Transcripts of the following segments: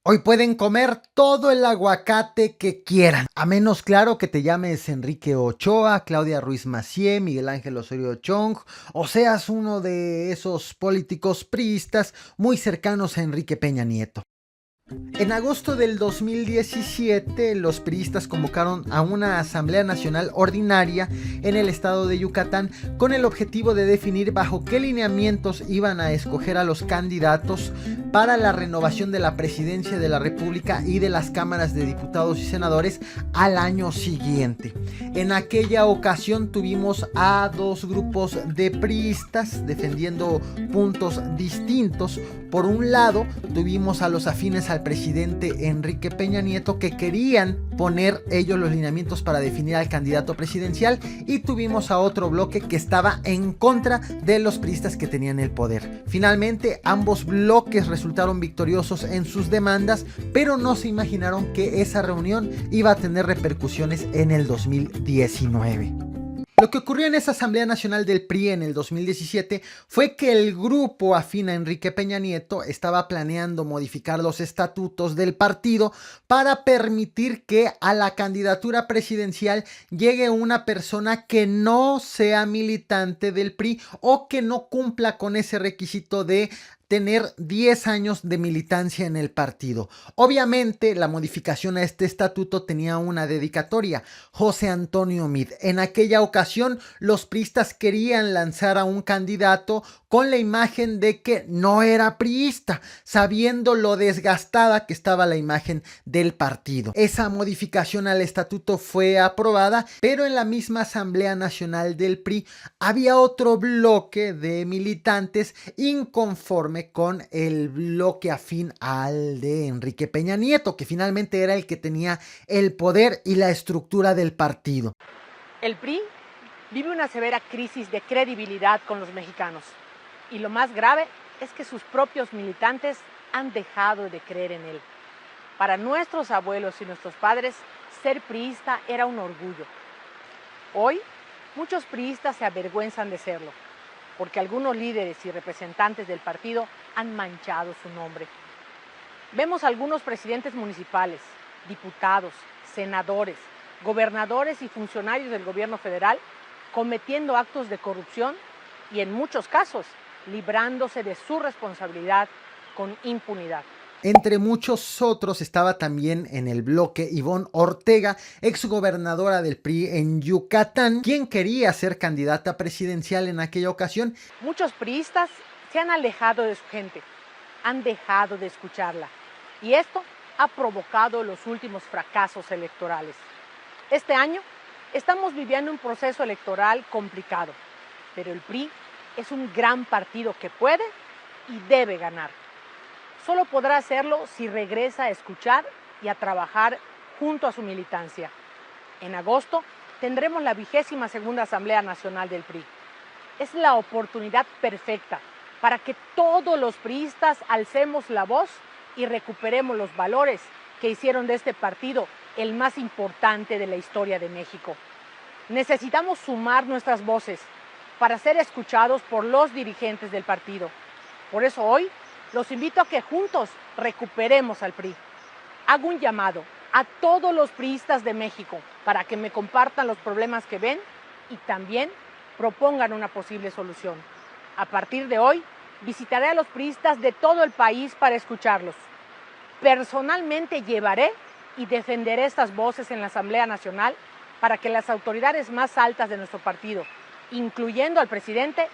Hoy pueden comer todo el aguacate que quieran, a menos claro que te llames Enrique Ochoa, Claudia Ruiz Massieu, Miguel Ángel Osorio Chong, o seas uno de esos políticos priistas muy cercanos a Enrique Peña Nieto. En agosto del 2017, los priistas convocaron a una Asamblea Nacional Ordinaria en el estado de Yucatán con el objetivo de definir bajo qué lineamientos iban a escoger a los candidatos para la renovación de la presidencia de la República y de las cámaras de diputados y senadores al año siguiente. En aquella ocasión tuvimos a dos grupos de priistas defendiendo puntos distintos. Por un lado, tuvimos a los afines al presidente Enrique Peña Nieto, que querían poner ellos los lineamientos para definir al candidato presidencial, y tuvimos a otro bloque que estaba en contra de los priistas que tenían el poder. Finalmente, ambos bloques resultaron victoriosos en sus demandas, pero no se imaginaron que esa reunión iba a tener repercusiones en el 2019. Lo que ocurrió en esa Asamblea Nacional del PRI en el 2017 fue que el grupo afín a Enrique Peña Nieto estaba planeando modificar los estatutos del partido para permitir que a la candidatura presidencial llegue una persona que no sea militante del PRI o que no cumpla con ese requisito de tener 10 años de militancia en el partido. Obviamente, la modificación a este estatuto tenía una dedicatoria: José Antonio Meade. En aquella ocasión, los priistas querían lanzar a un candidato con la imagen de que no era priista, sabiendo lo desgastada que estaba la imagen del partido. Esa modificación al estatuto fue aprobada, pero en la misma Asamblea Nacional del PRI había otro bloque de militantes inconforme con el bloque afín al de Enrique Peña Nieto, que finalmente era el que tenía el poder y la estructura del partido. El PRI vive una severa crisis de credibilidad con los mexicanos, y lo más grave es que sus propios militantes han dejado de creer en él. Para nuestros abuelos y nuestros padres, ser priista era un orgullo. Hoy, muchos priistas se avergüenzan de serlo, porque algunos líderes y representantes del partido han manchado su nombre. Vemos algunos presidentes municipales, diputados, senadores, gobernadores y funcionarios del gobierno federal cometiendo actos de corrupción y, en muchos casos, librándose de su responsabilidad con impunidad. Entre muchos otros estaba también en el bloque Ivonne Ortega, exgobernadora del PRI en Yucatán, quien quería ser candidata presidencial en aquella ocasión. Muchos priistas se han alejado de su gente, han dejado de escucharla, y esto ha provocado los últimos fracasos electorales. Este año estamos viviendo un proceso electoral complicado, pero el PRI es un gran partido que puede y debe ganar. Solo podrá hacerlo si regresa a escuchar y a trabajar junto a su militancia. En agosto tendremos la 22ª Asamblea Nacional del PRI. Es la oportunidad perfecta para que todos los priistas alcemos la voz y recuperemos los valores que hicieron de este partido el más importante de la historia de México. Necesitamos sumar nuestras voces para ser escuchados por los dirigentes del partido. Por eso hoy los invito a que juntos recuperemos al PRI. Hago un llamado a todos los priistas de México para que me compartan los problemas que ven y también propongan una posible solución. A partir de hoy, visitaré a los priistas de todo el país para escucharlos. Personalmente llevaré y defenderé estas voces en la Asamblea Nacional para que las autoridades más altas de nuestro partido, incluyendo al presidente,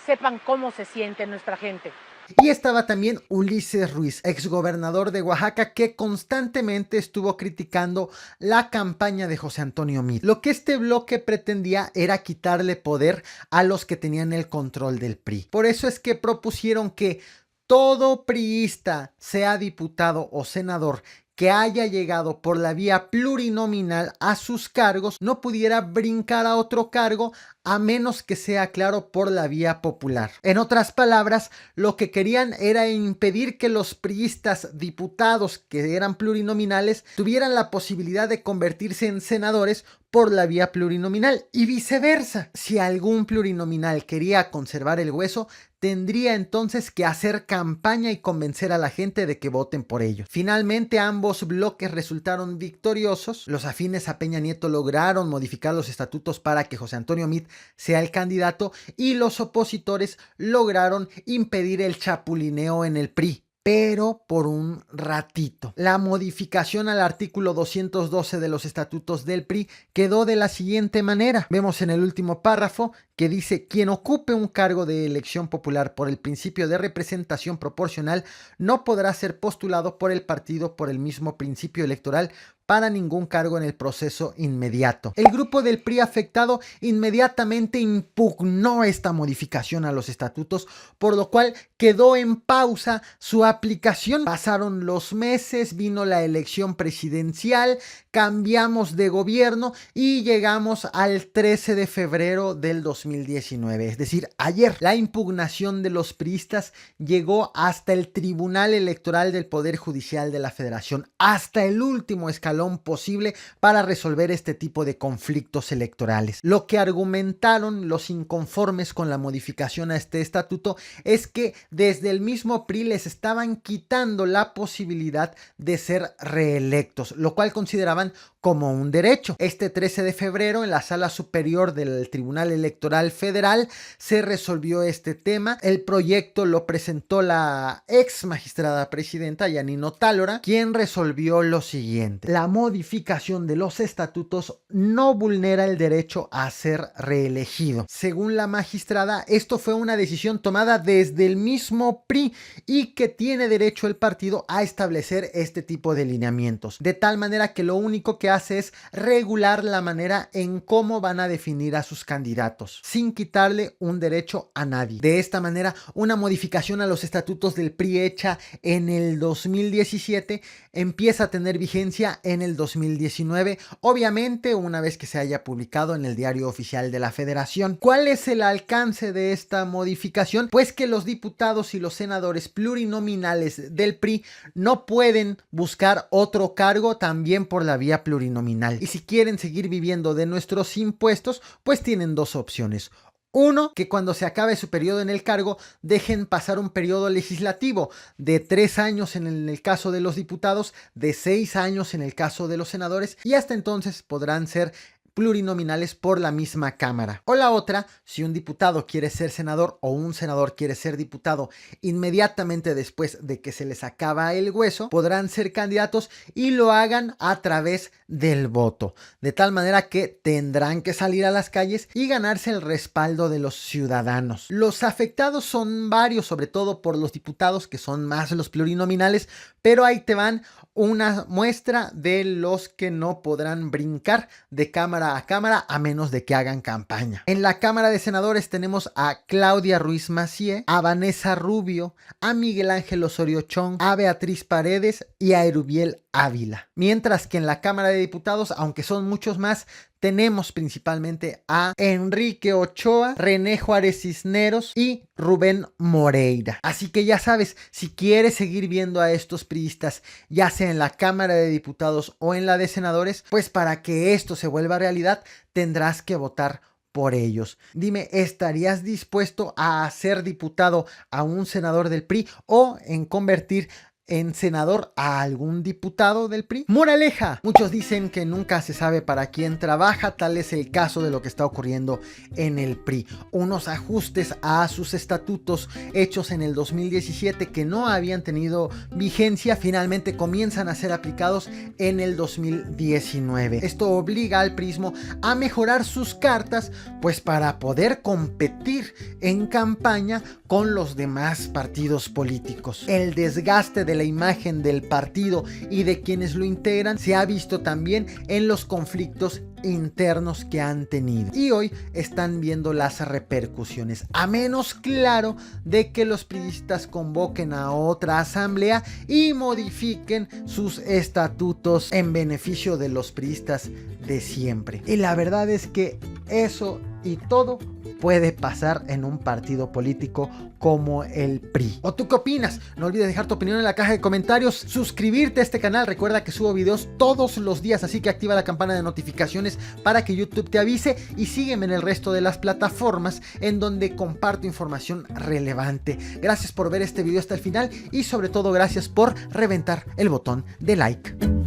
sepan cómo se siente nuestra gente. Y estaba también Ulises Ruiz, exgobernador de Oaxaca, que constantemente estuvo criticando la campaña de José Antonio Meade. Lo que este bloque pretendía era quitarle poder a los que tenían el control del PRI. Por eso es que propusieron que todo priista, sea diputado o senador, que haya llegado por la vía plurinominal a sus cargos no pudiera brincar a otro cargo a menos que sea claro por la vía popular. En otras palabras, lo que querían era impedir que los priistas diputados que eran plurinominales tuvieran la posibilidad de convertirse en senadores por la vía plurinominal y viceversa. Si algún plurinominal quería conservar el hueso, tendría entonces que hacer campaña y convencer a la gente de que voten por ellos. Finalmente, ambos bloques resultaron victoriosos. Los afines a Peña Nieto lograron modificar los estatutos para que José Antonio Meade sea el candidato y los opositores lograron impedir el chapulineo en el PRI. Pero por un ratito. La modificación al artículo 212 de los estatutos del PRI quedó de la siguiente manera. Vemos en el último párrafo que dice: quien ocupe un cargo de elección popular por el principio de representación proporcional no podrá ser postulado por el partido por el mismo principio electoral para ningún cargo en el proceso inmediato. El grupo del PRI afectado inmediatamente impugnó esta modificación a los estatutos, por lo cual quedó en pausa su aplicación. Pasaron los meses, vino la elección presidencial, cambiamos de gobierno y llegamos al 13 de febrero del 2019, es decir, ayer. La impugnación de los priistas llegó hasta el Tribunal Electoral del Poder Judicial de la Federación, hasta el último escalón posible para resolver este tipo de conflictos electorales. Lo que argumentaron los inconformes con la modificación a este estatuto es que desde el mismo PRI les estaban quitando la posibilidad de ser reelectos, lo cual consideraban como un derecho. Este 13 de febrero en la Sala Superior del Tribunal Electoral Federal se resolvió este tema. El proyecto lo presentó la ex magistrada presidenta Yanino Tálora, quien resolvió lo siguiente: la modificación de los estatutos no vulnera el derecho a ser reelegido. Según la magistrada, esto fue una decisión tomada desde el mismo PRI y que tiene derecho el partido a establecer este tipo de lineamientos, de tal manera que lo único que hace es regular la manera en cómo van a definir a sus candidatos, sin quitarle un derecho a nadie. De esta manera, una modificación a los estatutos del PRI hecha en el 2017 empieza a tener vigencia en el 2019, obviamente una vez que se haya publicado en el Diario Oficial de la Federación. ¿Cuál es el alcance de esta modificación? Pues que los diputados y los senadores plurinominales del PRI no pueden buscar otro cargo también por la vía plurinominal. Y si quieren seguir viviendo de nuestros impuestos, pues tienen dos opciones. Uno, que cuando se acabe su periodo en el cargo dejen pasar un periodo legislativo de 3 años en el caso de los diputados, de 6 años en el caso de los senadores, y hasta entonces podrán ser plurinominales por la misma cámara. O la otra, si un diputado quiere ser senador o un senador quiere ser diputado inmediatamente después de que se les acaba el hueso, podrán ser candidatos y lo hagan a través del voto, de tal manera que tendrán que salir a las calles y ganarse el respaldo de los ciudadanos. Los afectados son varios, sobre todo por los diputados, que son más los plurinominales, pero ahí te van una muestra de los que no podrán brincar de cámara a cámara a menos de que hagan campaña. En la Cámara de Senadores tenemos a Claudia Ruiz Massieu, a Vanessa Rubio, a Miguel Ángel Osorio Chong, a Beatriz Paredes y a Erubiel Ávila. Mientras que en la Cámara de Diputados, aunque son muchos más, tenemos principalmente a Enrique Ochoa, René Juárez Cisneros y Rubén Moreira. Así que ya sabes, si quieres seguir viendo a estos priistas, ya sea en la Cámara de Diputados o en la de Senadores, pues para que esto se vuelva realidad, tendrás que votar por ellos. Dime, ¿estarías dispuesto a ser diputado a un senador del PRI o en convertir en senador a algún diputado del PRI? Moraleja: muchos dicen que nunca se sabe para quién trabaja. Tal es el caso de lo que está ocurriendo en el PRI. Unos ajustes a sus estatutos hechos en el 2017 que no habían tenido vigencia finalmente comienzan a ser aplicados en el 2019. Esto obliga al PRIismo a mejorar sus cartas, pues para poder competir en campaña con los demás partidos políticos. El desgaste de de la imagen del partido y de quienes lo integran se ha visto también en los conflictos internos que han tenido, y hoy están viendo las repercusiones, a menos claro de que los priistas convoquen a otra asamblea y modifiquen sus estatutos en beneficio de los priistas de siempre. Y la verdad es que eso y todo puede pasar en un partido político como el PRI. ¿O tú qué opinas? No olvides dejar tu opinión en la caja de comentarios, suscribirte a este canal, recuerda que subo videos todos los días, así que activa la campana de notificaciones para que YouTube te avise, y sígueme en el resto de las plataformas en donde comparto información relevante. Gracias por ver este video hasta el final y sobre todo gracias por reventar el botón de like.